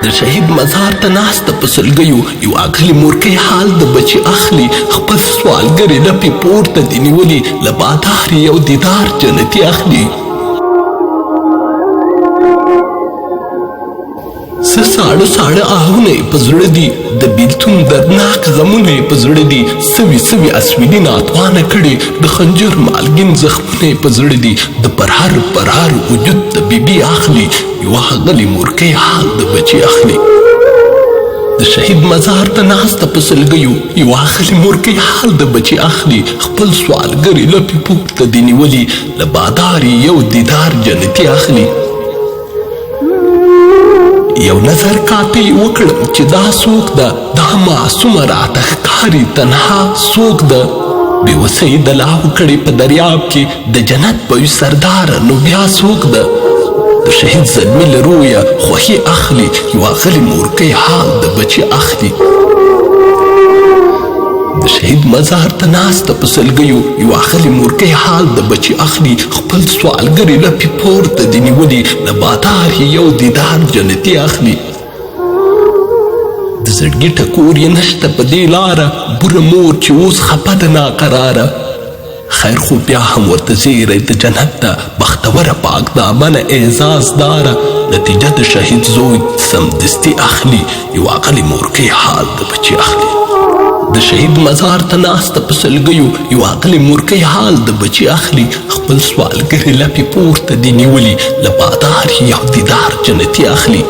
د شهید مزار ته ناسته په سلګیو یو اغلې مورکۍ حال د بچي اخلي خپل سوالګرې لپې پورته دې نیولي له بادار یو دیدار جنتي اخلي څه ساړه ساړه آهونه یې په زړه دي د بېلتون دردناک غمونه یې په زړه دي سوي سوي اسویني ناتوانه کړي د خنجر مالګین زخمونه یې په زړه دي د پرهر پرهر وجود د بیبي اخلي یوه غلې مورکۍ حال د بچي اخلي د شهید مزار ته ناسته په سلګیو یوه غلې مورکۍ حال د بچي اخلي خپل سوالګرې لپې پورته دې نیولي له بادار یو دیدار جنتي اخلي یو نظر کاته یې وکړم چې دا څوک ده دا معصومه راته ښکاري تنها څوک ده بېوسۍ د لاهو کړې په دریاب کې د جنت په وي سرداره نو بیا څوک ده د شهید زلمي له رویه خوښي اخلي یوه غلې مورکۍ حال د بچي اخلي د شهید مزار ته ناسته په سلګیو یوه غلې مورکۍ حال د بچي اخلي خپل سوالګرې لپې پورته دې نیولي له بادار یو دیدار جنتي اخلي د زړګي ټکور یې نشته په دې لاره بوره مور چې اوس خپه ده ناقراره خیر خو بیا هم ورته زیری د جنت ده بختوره پاک دامنه اعزاز داره نتیجه د شهید زوی سمدستي اخلي یوه غلې مورکۍ حال د بچي اخلي د شهید مزار ته ناسته په سلګیو یوه غلې مورکۍ حال د بچي اخلي خپل سوالګرې لپې پورته دې نیولي له بادار یو دیدار جنتي اخلي